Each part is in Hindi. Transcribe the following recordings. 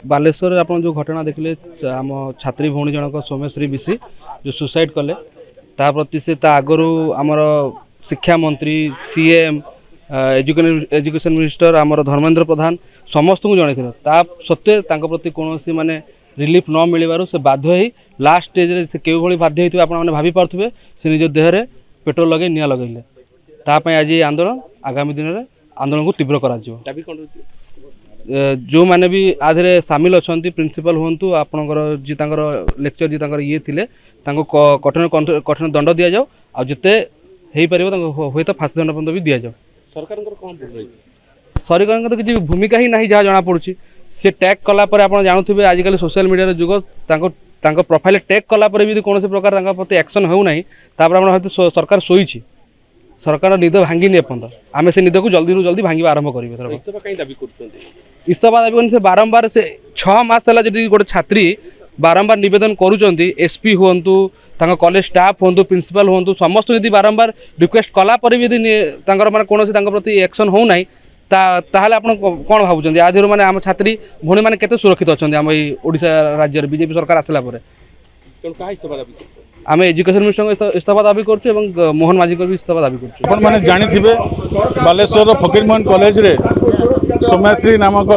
बालेश्वर आप जो घटना देखले आम छात्री भौणी जनक सौम्यश्री बिशी जो सुसाइड कले ता प्रति से आगु आमर शिक्षा मंत्री सीएम एजुकेशन मिनिस्टर आमर धर्मेंद्र प्रधान समस्त को जन ता सत्वे प्रति कौन माने रिलीफ न मिलवर से बाध्य ही लास्ट स्टेज से क्यों भाई बाध्य होते आपने भाभी पारे से निज देहरे पेट्रोल लगे निआ लगेले तापाई आज आंदोलन आगामी दिन में आंदोलन को तीव्र करा जो मैंने भी आधे सामिल अच्छा प्रिंसिपल हूँ आपंकर जी लेक्चर जी ये थे कठिन कठिन दंड दि जाओ आते हो पार हूँ तो फांसी दंड पर्यटन भी दि जाओ सरकार तो किसी भूमिका ही ना जहाँ जना पड़ी सी टैग कलापर आप जानते आजिकल सोशल मीडिया जुग प्रोफाइल टैग कलापर भी कौन प्रकार प्रति एक्शन होना आप सरकार शोई सरकार निद भांगी एपर्त आम से निद को जल्दी जल्दी भांगा आरंभ करेंगे इस्तफा दाबी से बारंबार से 6 मास है जी गोटे छात्री बारंबार नवेदन करुँच एसपी हूँ कॉलेज स्टाफ हूँ प्रिंसिपल हूँ समस्त यदि बारंबार रिक्वेस्ट कलापर भी माने कौन प्रति एक्शन होना ताहले आप कौन भावुं आधर मैंने आम छात्री भौणी मैंने केते सुरक्षित अच्छा आम ओडिशा राज्य बीजेपी सरकार आसला आम एजुकेशन मिनिस्टर इस्तफा दाबी करूँ मोहन माझी भी इस्तफा दाबी करूँ मैंने जानी बालेश्वर फकीरमोहन कॉलेज रे सौम्यश्री नामक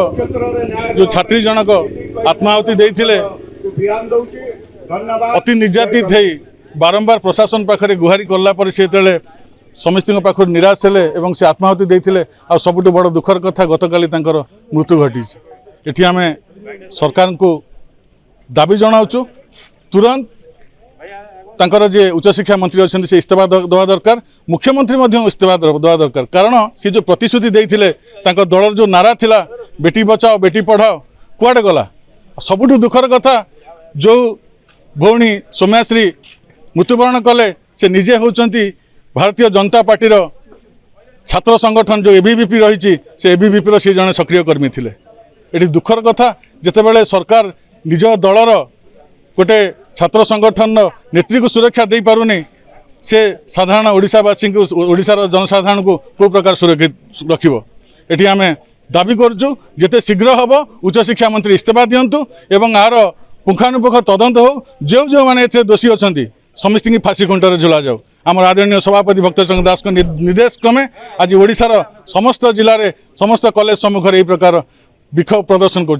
जो छात्री जनक आत्माहुति देते अति निर्यातित है बारंबार प्रशासन पाखे गुहारी कलापर से समस्त पाख निराश हेले से आत्माहुति देते आ सबुठ बड़ दुखर कथा गतकाली मृत्यु घटी ये आम सरकार को दाबी जनाऊँ तुरंत तांकर जे उच्च शिक्षा मंत्री अच्छा से इस्तीफा देवा दरकार मुख्यमंत्री इस्तीफा देवा दरकार कारण सी जो प्रतिश्रुति देते दलर जो नारा थिला बेटी बचाओ बेटी पढ़ाओ कुआडे गला सबुठ दुखर कथा जो भौणी सौम्यश्री मृत्युवरण कले से निजे होती भारतीय जनता पार्टी छात्र संगठन जो एबीवीपी रही से एबीवीपी सी जड़े सक्रिय कर्मी थे ये दुखर कथा जितेबाला सरकार निज दलर गोटे छात्र संगठन नेत्री को सुरक्षा दे पारुनी से साधारण ओडिशावासी को ओडिशार जनसाधारण को को प्रकार सुरक्षित रखिबो एठी आम दाबी करूँ जिते शीघ्र हम उच्च शिक्षा मंत्री इस्तीफा दिंतु एवं आर पुंखानुपुख तदंत हो जो मैंने दोषी अच्छा समस्त की फांसी खुंटर झुला जाऊ आम आदरणीय सभापति भक्तचंद्र दास निर्देश क्रमे आज ओडिशार समस्त जिले में समस्त कॉलेज सम्मुखें यही प्रकार विक्षोभ प्रदर्शन कर